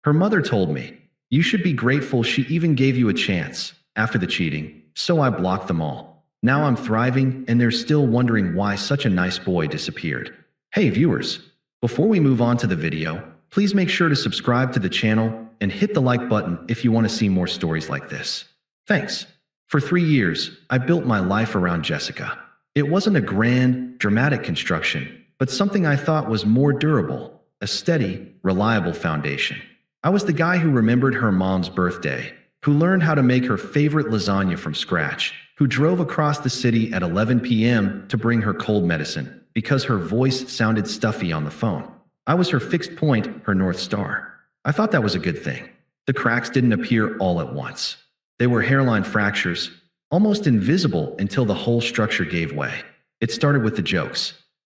Her mother told me, "You should be grateful she even gave you a chance after the cheating," so I blocked them all. Now I'm thriving, and they're still wondering why such a nice boy disappeared. Hey viewers, before we move on to the video, please make sure to subscribe to the channel and hit the like button if you want to see more stories like this. Thanks. For 3 years, I built my life around Jessica. It wasn't a grand, dramatic construction, but something I thought was more durable, a steady, reliable foundation. I was the guy who remembered her mom's birthday, who learned how to make her favorite lasagna from scratch, who drove across the city at 11 p.m. to bring her cold medicine because her voice sounded stuffy on the phone. I was her fixed point, her North Star. I thought that was a good thing. The cracks didn't appear all at once. They were hairline fractures, almost invisible until the whole structure gave way. It started with the jokes.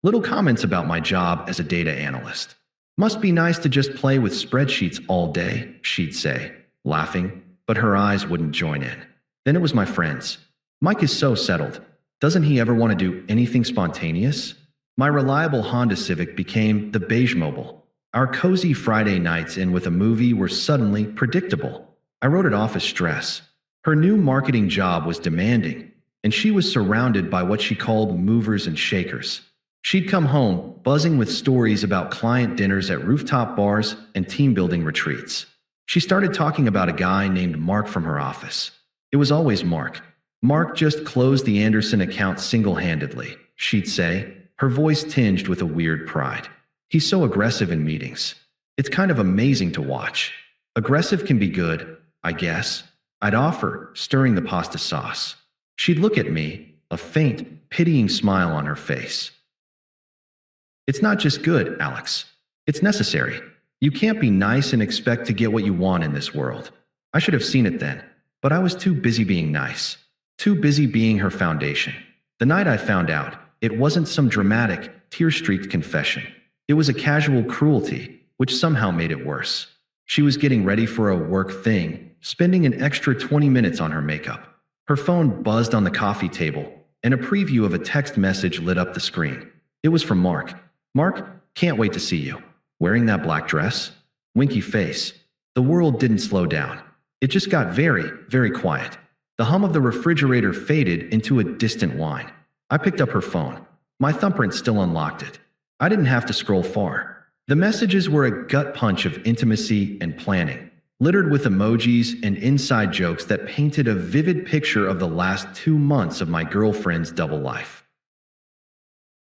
Little comments about my job as a data analyst. "Must be nice to just play with spreadsheets all day," she'd say, laughing, but her eyes wouldn't join in. Then it was my friends. "Mike is so settled. Doesn't he ever want to do anything spontaneous?" My reliable Honda Civic became the beige mobile. Our cozy Friday nights in with a movie were suddenly predictable. I wrote it off as stress. Her new marketing job was demanding, and she was surrounded by what she called movers and shakers. She'd come home buzzing with stories about client dinners at rooftop bars and team-building retreats. She started talking about a guy named Mark from her office. It was always Mark. "Mark just closed the Anderson account single-handedly," she'd say, her voice tinged with a weird pride. "He's so aggressive in meetings. It's kind of amazing to watch. Aggressive can be good, I guess," I'd offer, stirring the pasta sauce. She'd look at me, a faint, pitying smile on her face. "It's not just good, Alex. It's necessary. You can't be nice and expect to get what you want in this world." I should have seen it then, but I was too busy being nice. Too busy being her foundation. The night I found out, it wasn't some dramatic, tear-streaked confession. It was a casual cruelty, which somehow made it worse. She was getting ready for a work thing, spending an extra 20 minutes on her makeup. Her phone buzzed on the coffee table, and a preview of a text message lit up the screen. It was from Mark. "Mark, can't wait to see you. Wearing that black dress?" Winky face. The world didn't slow down. It just got very, very quiet. The hum of the refrigerator faded into a distant whine. I picked up her phone. My thumbprint still unlocked it. I didn't have to scroll far. The messages were a gut punch of intimacy and planning, littered with emojis and inside jokes that painted a vivid picture of the last 2 months of my girlfriend's double life.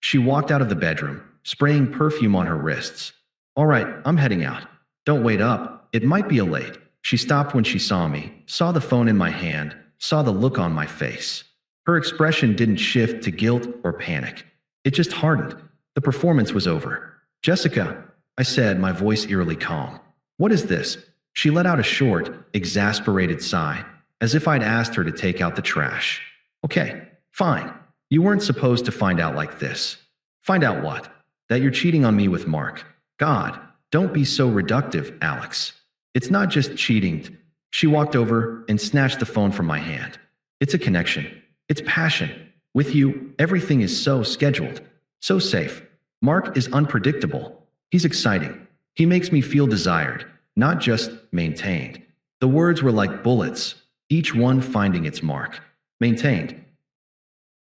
She walked out of the bedroom, spraying perfume on her wrists. "All right, I'm heading out. Don't wait up. It might be a late." She stopped when she saw me, saw the phone in my hand, saw the look on my face. Her expression didn't shift to guilt or panic. It just hardened. The performance was over. "Jessica," I said, my voice eerily calm. "What is this?" She let out a short, exasperated sigh, as if I'd asked her to take out the trash. "Okay, fine. You weren't supposed to find out like this." "Find out what?" "That you're cheating on me with Mark." "God, don't be so reductive, Alex. It's not just cheating." She walked over and snatched the phone from my hand. "It's a connection. It's passion. With you, everything is so scheduled, so safe. Mark is unpredictable. He's exciting. He makes me feel desired, not just maintained." The words were like bullets, each one finding its mark. Maintained.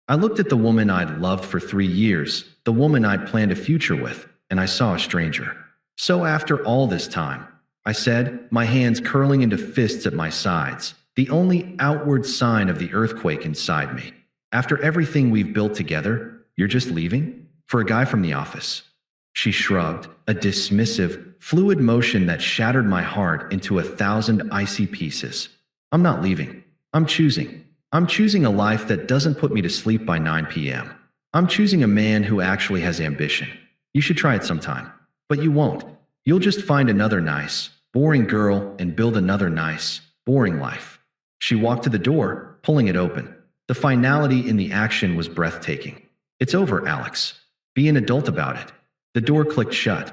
I looked at the woman I'd loved for 3 years, the woman I'd planned a future with, and I saw a stranger. "So after all this time," I said, my hands curling into fists at my sides, the only outward sign of the earthquake inside me. "After everything we've built together, you're just leaving? For a guy from the office?" She shrugged, a dismissive, fluid motion that shattered my heart into 1,000 icy pieces. "I'm not leaving. I'm choosing. I'm choosing a life that doesn't put me to sleep by 9 p.m. I'm choosing a man who actually has ambition. You should try it sometime. But you won't. You'll just find another nice, boring girl and build another nice, boring life." She walked to the door, pulling it open. The finality in the action was breathtaking. "It's over, Alex. Be an adult about it." The door clicked shut.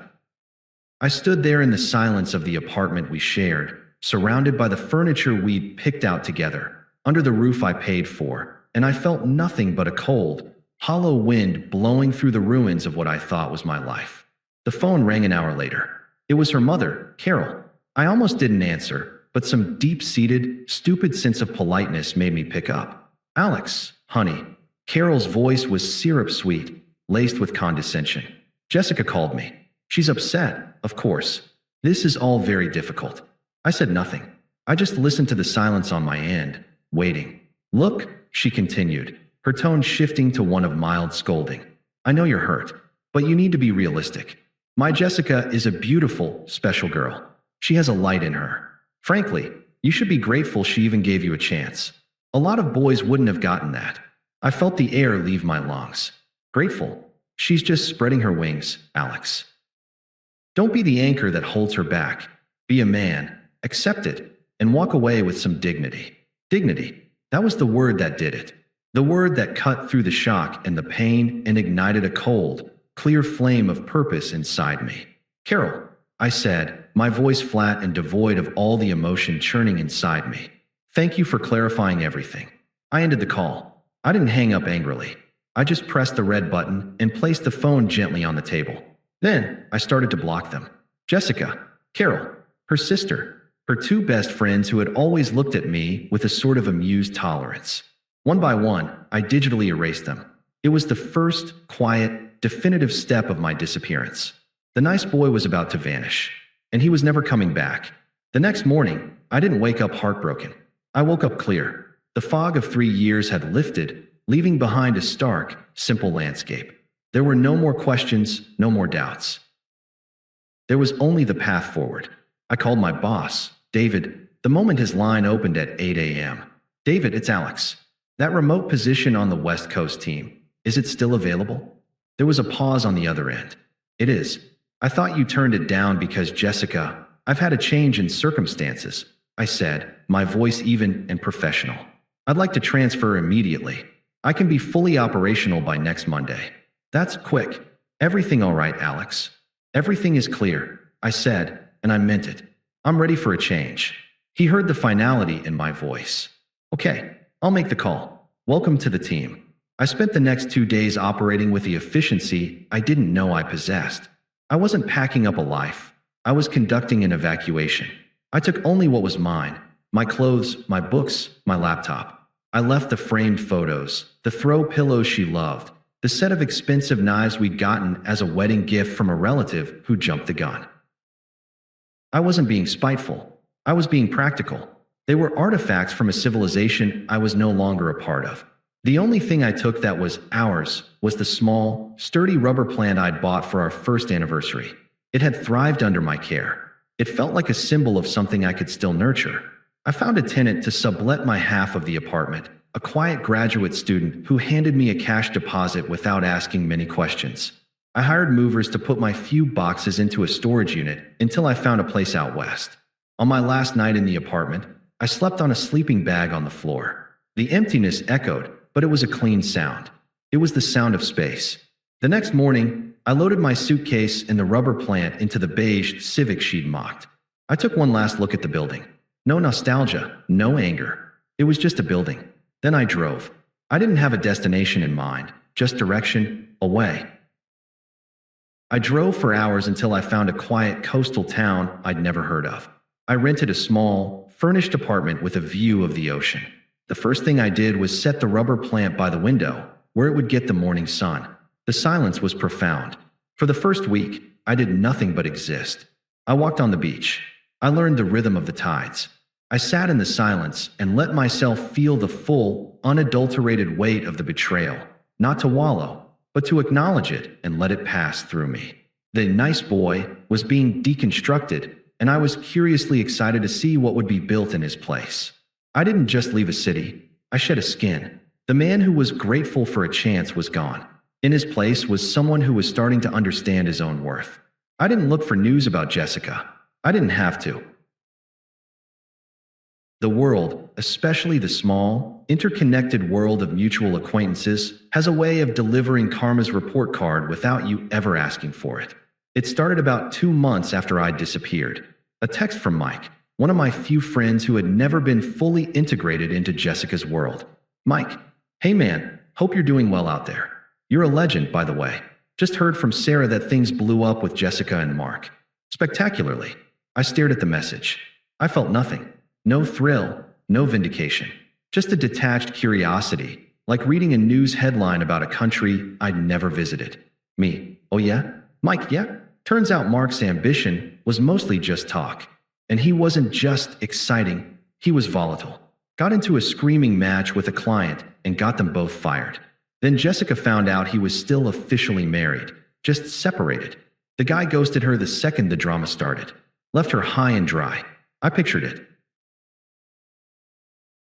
I stood there in the silence of the apartment we shared, surrounded by the furniture we'd picked out together, under the roof I paid for, and I felt nothing but a cold, hollow wind blowing through the ruins of what I thought was my life. The phone rang an hour later. It was her mother, Carol. I almost didn't answer, but some deep-seated, stupid sense of politeness made me pick up. Alex, honey. Carol's voice was syrup-sweet, laced with condescension. Jessica called me. She's upset, of course. This is all very difficult. I said nothing. I just listened to the silence on my end, waiting. Look, she continued, her tone shifting to one of mild scolding. I know you're hurt, but you need to be realistic. My Jessica is a beautiful, special girl. She has a light in her. Frankly, you should be grateful she even gave you a chance. A lot of boys wouldn't have gotten that. I felt the air leave my lungs. Grateful? She's just spreading her wings, Alex. Don't be the anchor that holds her back. Be a man, accept it, and walk away with some dignity. Dignity. That was the word that did it. The word that cut through the shock and the pain and ignited a cold, clear flame of purpose inside me. Carol, I said, my voice flat and devoid of all the emotion churning inside me. Thank you for clarifying everything. I ended the call. I didn't hang up angrily. I just pressed the red button and placed the phone gently on the table. Then I started to block them. Jessica, Carol, her sister, her two best friends who had always looked at me with a sort of amused tolerance. One by one, I digitally erased them. It was the first, quiet, definitive step of my disappearance. The nice boy was about to vanish, and he was never coming back. The next morning, I didn't wake up heartbroken. I woke up clear. The fog of 3 years had lifted, leaving behind a stark, simple landscape. There were no more questions, no more doubts. There was only the path forward. I called my boss, David, the moment his line opened at 8 a.m. David, it's Alex. That remote position on the West Coast team, is it still available? There was a pause on the other end. It is. I thought you turned it down because Jessica, I've had a change in circumstances, I said, my voice even and professional. I'd like to transfer immediately. I can be fully operational by next Monday. That's quick. Everything all right, Alex? Everything is clear, I said, and I meant it. I'm ready for a change. He heard the finality in my voice. Okay, I'll make the call. Welcome to the team. I spent the next 2 days operating with the efficiency I didn't know I possessed. I wasn't packing up a life. I was conducting an evacuation. I took only what was mine, my clothes, my books, my laptop. I left the framed photos, the throw pillows she loved, the set of expensive knives we'd gotten as a wedding gift from a relative who jumped the gun. I wasn't being spiteful. I was being practical. They were artifacts from a civilization I was no longer a part of. The only thing I took that was ours was the small, sturdy rubber plant I'd bought for our first anniversary. It had thrived under my care. It felt like a symbol of something I could still nurture. I found a tenant to sublet my half of the apartment, a quiet graduate student who handed me a cash deposit without asking many questions. I hired movers to put my few boxes into a storage unit until I found a place out west. On my last night in the apartment, I slept on a sleeping bag on the floor. The emptiness echoed, but it was a clean sound. It was the sound of space. The next morning, I loaded my suitcase and the rubber plant into the beige Civic she'd mocked. I took one last look at the building. No nostalgia, no anger. It was just a building. Then I drove. I didn't have a destination in mind, just direction, away. I drove for hours until I found a quiet coastal town I'd never heard of. I rented a small, furnished apartment with a view of the ocean. The first thing I did was set the rubber plant by the window, where it would get the morning sun. The silence was profound. For the first week, I did nothing but exist. I walked on the beach. I learned the rhythm of the tides. I sat in the silence and let myself feel the full, unadulterated weight of the betrayal, not to wallow, but to acknowledge it and let it pass through me. The nice boy was being deconstructed, and I was curiously excited to see what would be built in his place. I didn't just leave a city. I shed a skin. The man who was grateful for a chance was gone. In his place was someone who was starting to understand his own worth. I didn't look for news about Jessica. I didn't have to. The world, especially the small, interconnected world of mutual acquaintances, has a way of delivering karma's report card without you ever asking for it. It started about 2 months after I'd disappeared. A text from Mike, one of my few friends who had never been fully integrated into Jessica's world. Mike, hey man, hope you're doing well out there. You're a legend, by the way. Just heard from Sarah that things blew up with Jessica and Mark. Spectacularly. I stared at the message. I felt nothing. No thrill, no vindication. Just a detached curiosity, like reading a news headline about a country I'd never visited. Me, oh yeah? Mike, yeah? Turns out Mark's ambition was mostly just talk. And he wasn't just exciting, he was volatile. Got into a screaming match with a client and got them both fired. Then Jessica found out he was still officially married, just separated. The guy ghosted her the second the drama started. Left her high and dry. I pictured it.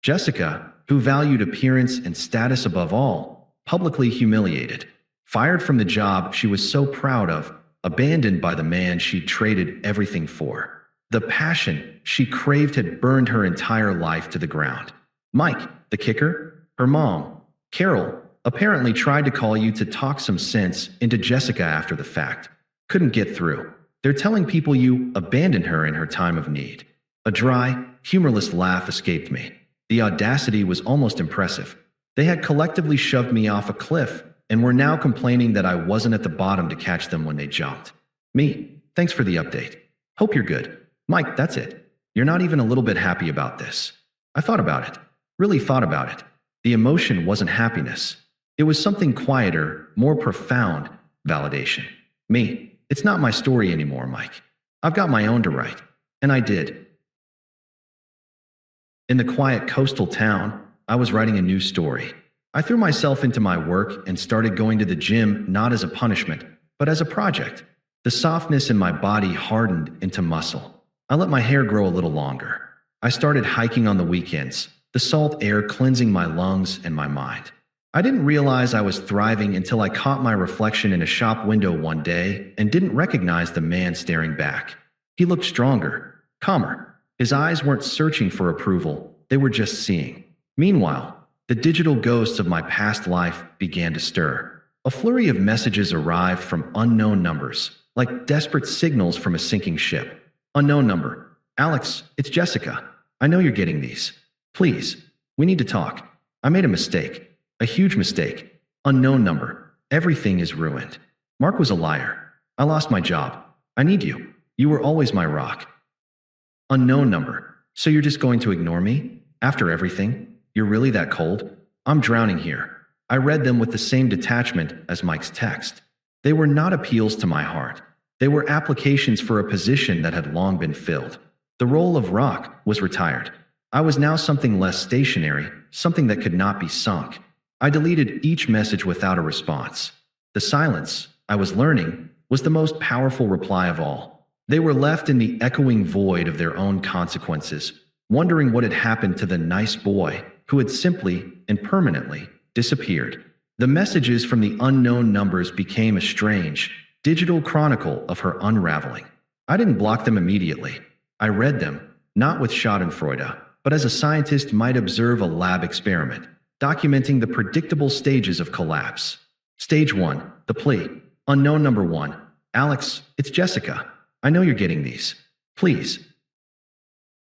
Jessica, who valued appearance and status above all, publicly humiliated. Fired from the job she was so proud of, abandoned by the man she'd traded everything for. The passion she craved had burned her entire life to the ground. Mike, the kicker, her mom, Carol, apparently tried to call you to talk some sense into Jessica after the fact. Couldn't get through. They're telling people you abandoned her in her time of need. A dry, humorless laugh escaped me. The audacity was almost impressive. They had collectively shoved me off a cliff and were now complaining that I wasn't at the bottom to catch them when they jumped. Me, thanks for the update. Hope you're good. Mike, that's it. You're not even a little bit happy about this. I thought about it. Really thought about it. The emotion wasn't happiness. It was something quieter, more profound validation. Me, it's not my story anymore, Mike. I've got my own to write. And I did. In the quiet coastal town, I was writing a new story. I threw myself into my work and started going to the gym not as a punishment, but as a project. The softness in my body hardened into muscle. I let my hair grow a little longer. I started hiking on the weekends, the salt air cleansing my lungs and my mind. I didn't realize I was thriving until I caught my reflection in a shop window one day and didn't recognize the man staring back. He looked stronger, calmer. His eyes weren't searching for approval, they were just seeing. Meanwhile, the digital ghosts of my past life began to stir. A flurry of messages arrived from unknown numbers, like desperate signals from a sinking ship. Unknown number. Alex, it's Jessica. I know you're getting these. Please, we need to talk. I made a mistake. A huge mistake. Unknown number. Everything is ruined. Mark was a liar. I lost my job. I need you. You were always my rock. Unknown number. So you're just going to ignore me? After everything? You're really that cold? I'm drowning here. I read them with the same detachment as Mike's text. They were not appeals to my heart. They were applications for a position that had long been filled. The role of rock was retired. I was now something less stationary, something that could not be sunk. I deleted each message without a response. The silence, I was learning, was the most powerful reply of all. They were left in the echoing void of their own consequences, wondering what had happened to the nice boy who had simply and permanently disappeared. The messages from the unknown numbers became a strange, digital chronicle of her unraveling. I didn't block them immediately. I read them, not with schadenfreude, but as a scientist might observe a lab experiment, documenting the predictable stages of collapse. Stage 1, the plea. Unknown number 1. Alex, it's Jessica. I know you're getting these. Please.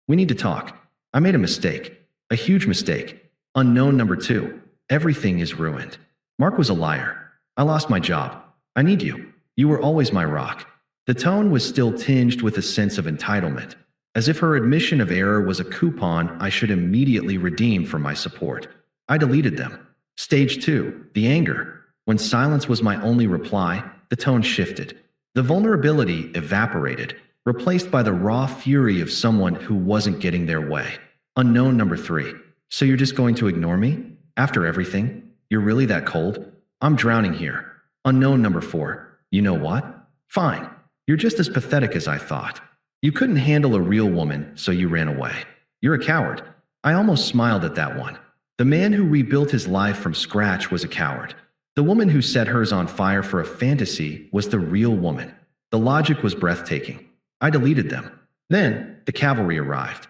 We need to talk. I made a mistake. A huge mistake. Unknown number 2. Everything is ruined. Mark was a liar. I lost my job. I need you. You were always my rock. The tone was still tinged with a sense of entitlement, as if her admission of error was a coupon I should immediately redeem for my support. I deleted them. Stage 2, the anger. When silence was my only reply, the tone shifted. The vulnerability evaporated, replaced by the raw fury of someone who wasn't getting their way. Unknown number 3. So you're just going to ignore me? After everything? You're really that cold? I'm drowning here. Unknown number 4. You know what? Fine. You're just as pathetic as I thought. You couldn't handle a real woman, so you ran away. You're a coward. I almost smiled at that one. The man who rebuilt his life from scratch was a coward. The woman who set hers on fire for a fantasy was the real woman. The logic was breathtaking. I deleted them. Then, the cavalry arrived.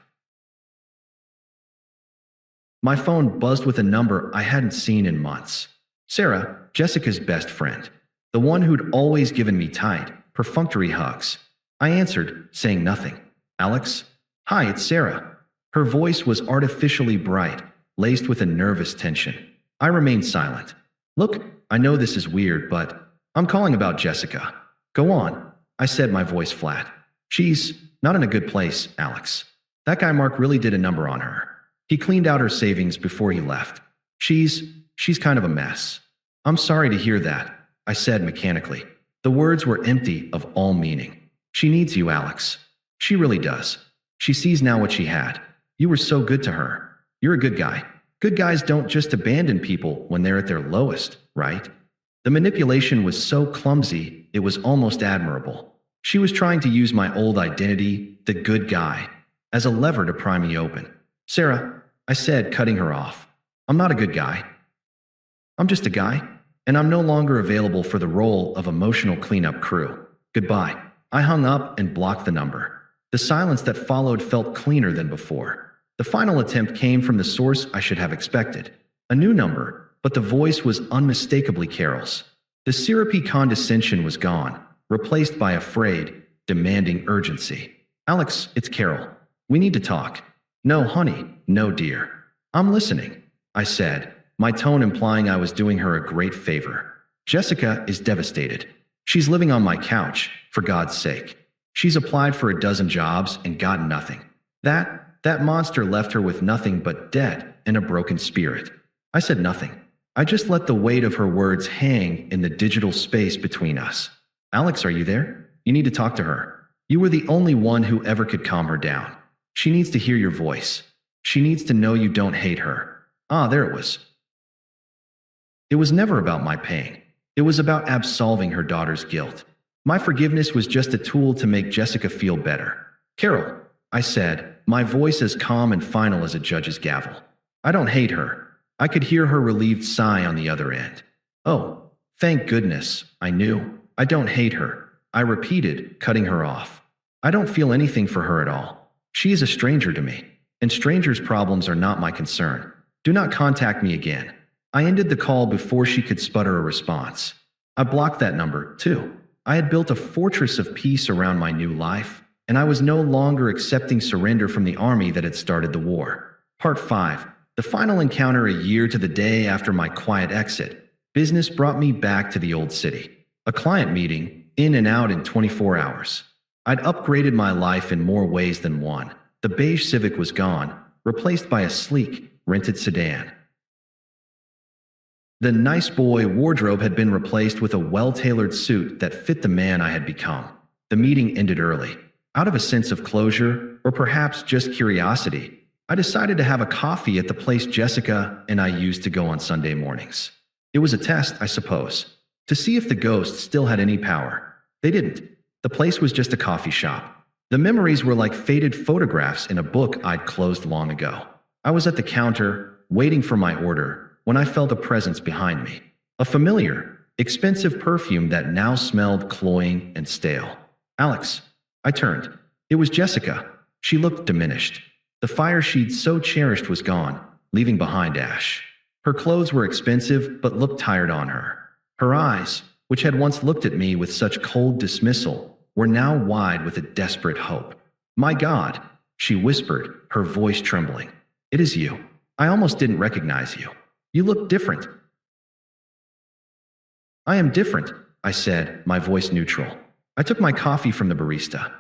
My phone buzzed with a number I hadn't seen in months. Sarah, Jessica's best friend. The one who'd always given me tight, perfunctory hugs. I answered, saying nothing. Alex? Hi, it's Sarah. Her voice was artificially bright, laced with a nervous tension. I remained silent. Look, I know this is weird, but I'm calling about Jessica. Go on, I said, my voice flat. She's not in a good place, Alex. That guy Mark really did a number on her. He cleaned out her savings before he left. She's kind of a mess. I'm sorry to hear that, I said mechanically. The words were empty of all meaning. She needs you, Alex. She really does. She sees now what she had. You were so good to her. You're a good guy. Good guys don't just abandon people when they're at their lowest, right? The manipulation was so clumsy, it was almost admirable. She was trying to use my old identity, the good guy, as a lever to pry me open. Sarah, I said, cutting her off. I'm not a good guy. I'm just a guy, and I'm no longer available for the role of emotional cleanup crew. Goodbye. I hung up and blocked the number. The silence that followed felt cleaner than before. The final attempt came from the source I should have expected. A new number, but the voice was unmistakably Carol's. The syrupy condescension was gone, replaced by afraid, demanding urgency. Alex, it's Carol. We need to talk. No, honey, no, dear. I'm listening, I said, my tone implying I was doing her a great favor. Jessica is devastated. She's living on my couch, for God's sake. She's applied for a dozen jobs and gotten nothing. That monster left her with nothing but debt and a broken spirit. I said nothing. I just let the weight of her words hang in the digital space between us. Alex, are you there? You need to talk to her. You were the only one who ever could calm her down. She needs to hear your voice. She needs to know you don't hate her. Ah, there it was. It was never about my pain. It was about absolving her daughter's guilt. My forgiveness was just a tool to make Jessica feel better. Carol, I said, my voice as calm and final as a judge's gavel. I don't hate her. I could hear her relieved sigh on the other end. Oh, thank goodness, I knew. I don't hate her, I repeated, cutting her off. I don't feel anything for her at all. She is a stranger to me, and strangers' problems are not my concern. Do not contact me again. I ended the call before she could sputter a response. I blocked that number, too. I had built a fortress of peace around my new life, and I was no longer accepting surrender from the army that had started the war. Part 5. The final encounter a year to the day after my quiet exit. Business brought me back to the old city. A client meeting, in and out in 24 hours. I'd upgraded my life in more ways than one. The beige Civic was gone, replaced by a sleek, rented sedan. The nice boy wardrobe had been replaced with a well-tailored suit that fit the man I had become. The meeting ended early. Out of a sense of closure, or perhaps just curiosity, I decided to have a coffee at the place Jessica and I used to go on Sunday mornings. It was a test, I suppose, to see if the ghosts still had any power. They didn't. The place was just a coffee shop. The memories were like faded photographs in a book I'd closed long ago. I was at the counter, waiting for my order, when I felt a presence behind me. A familiar, expensive perfume that now smelled cloying and stale. Alex. I turned. It was Jessica. She looked diminished. The fire she'd so cherished was gone, leaving behind ash. Her clothes were expensive but looked tired on her. Her eyes, which had once looked at me with such cold dismissal, were now wide with a desperate hope. My God, she whispered, her voice trembling. It is you. I almost didn't recognize you. You look different. I am different, I said, my voice neutral. I took my coffee from the barista.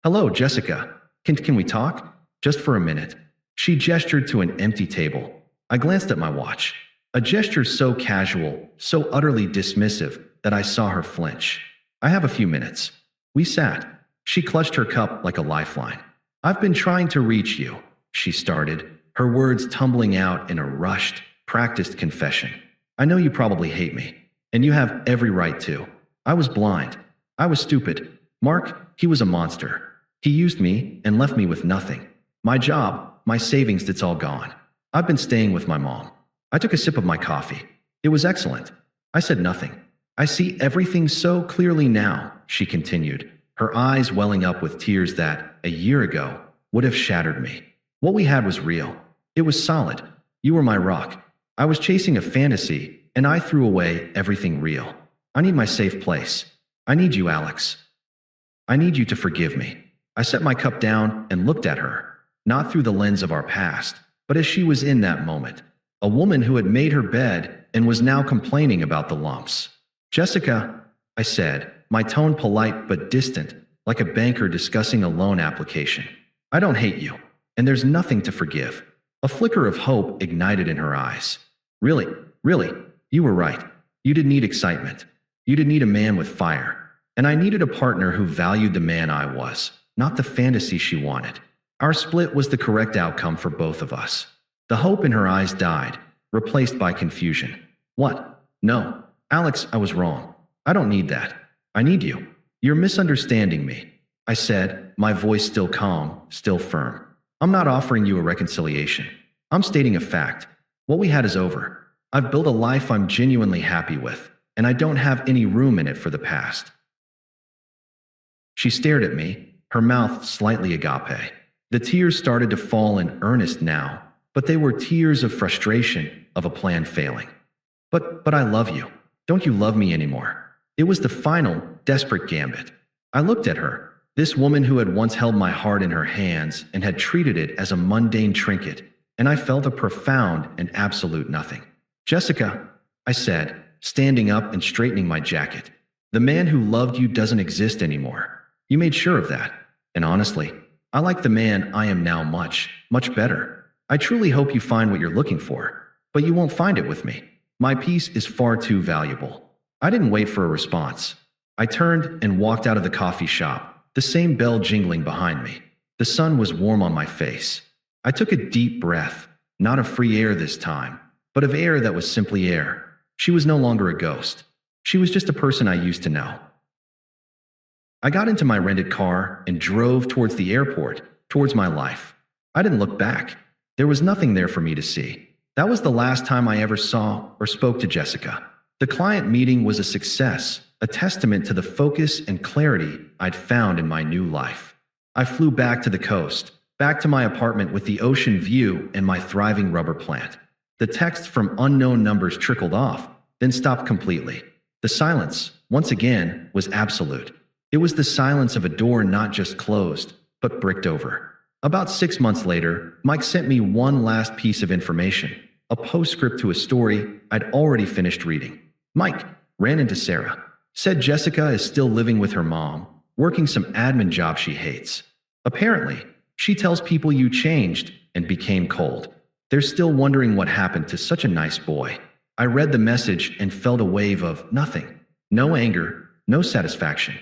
Hello, Jessica. Can we talk? Just for a minute. She gestured to an empty table. I glanced at my watch. A gesture so casual, so utterly dismissive, that I saw her flinch. I have a few minutes. We sat. She clutched her cup like a lifeline. I've been trying to reach you, she started, her words tumbling out in a rushed, practiced confession. I know you probably hate me, and you have every right to. I was blind. I was stupid. Mark, he was a monster. He used me and left me with nothing. My job, my savings, it's all gone. I've been staying with my mom. I took a sip of my coffee. It was excellent. I said nothing. I see everything so clearly now, she continued, her eyes welling up with tears that, a year ago, would have shattered me. What we had was real. It was solid. You were my rock. I was chasing a fantasy, and I threw away everything real. I need my safe place. I need you, Alex. I need you to forgive me. I set my cup down and looked at her, not through the lens of our past, but as she was in that moment, a woman who had made her bed and was now complaining about the lumps. Jessica, I said, my tone polite but distant, like a banker discussing a loan application. I don't hate you, and there's nothing to forgive. A flicker of hope ignited in her eyes. Really, really, you were right. You did need excitement. You did need a man with fire. And I needed a partner who valued the man I was, not the fantasy she wanted. Our split was the correct outcome for both of us. The hope in her eyes died, replaced by confusion. What? No. Alex, I was wrong. I don't need that. I need you. You're misunderstanding me, I said, my voice still calm, still firm. I'm not offering you a reconciliation. I'm stating a fact. What we had is over. I've built a life I'm genuinely happy with, and I don't have any room in it for the past. She stared at me, her mouth slightly agape. The tears started to fall in earnest now, but they were tears of frustration, of a plan failing. But I love you. Don't you love me anymore? It was the final, desperate gambit. I looked at her, this woman who had once held my heart in her hands and had treated it as a mundane trinket, and I felt a profound and absolute nothing. Jessica, I said, standing up and straightening my jacket. The man who loved you doesn't exist anymore. You made sure of that. And honestly, I like the man I am now much, much better. I truly hope you find what you're looking for, but you won't find it with me. My peace is far too valuable. I didn't wait for a response. I turned and walked out of the coffee shop, the same bell jingling behind me. The sun was warm on my face. I took a deep breath, not of free air this time, but of air that was simply air. She was no longer a ghost. She was just a person I used to know. I got into my rented car and drove towards the airport, towards my life. I didn't look back. There was nothing there for me to see. That was the last time I ever saw or spoke to Jessica. The client meeting was a success, a testament to the focus and clarity I'd found in my new life. I flew back to the coast, back to my apartment with the ocean view and my thriving rubber plant. The text from unknown numbers trickled off, then stopped completely. The silence, once again, was absolute. It was the silence of a door not just closed, but bricked over. About 6 months later, Mike sent me one last piece of information, a postscript to a story I'd already finished reading. Mike ran into Sarah, said Jessica is still living with her mom, working some admin job she hates. Apparently, she tells people you changed and became cold. They're still wondering what happened to such a nice boy. I read the message and felt a wave of nothing. No anger, no satisfaction.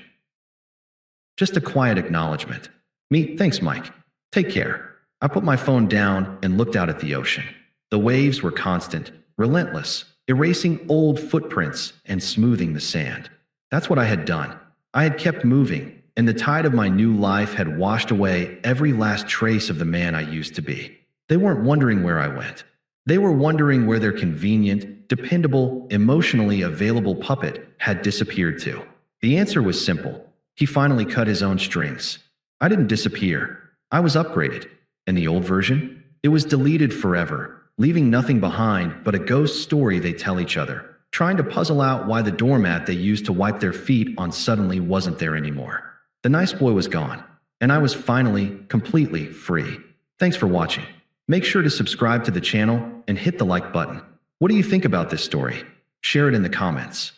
Just a quiet acknowledgement. Thanks, Mike. Take care. I put my phone down and looked out at the ocean. The waves were constant, relentless, erasing old footprints and smoothing the sand. That's what I had done. I had kept moving, and the tide of my new life had washed away every last trace of the man I used to be. They weren't wondering where I went. They were wondering where their convenient, dependable, emotionally available puppet had disappeared to. The answer was simple. He finally cut his own strings. I didn't disappear. I was upgraded. And the old version? It was deleted forever, leaving nothing behind but a ghost story they tell each other, trying to puzzle out why the doormat they used to wipe their feet on suddenly wasn't there anymore. The nice boy was gone, and I was finally, completely free. Thanks for watching. Make sure to subscribe to the channel and hit the like button. What do you think about this story? Share it in the comments.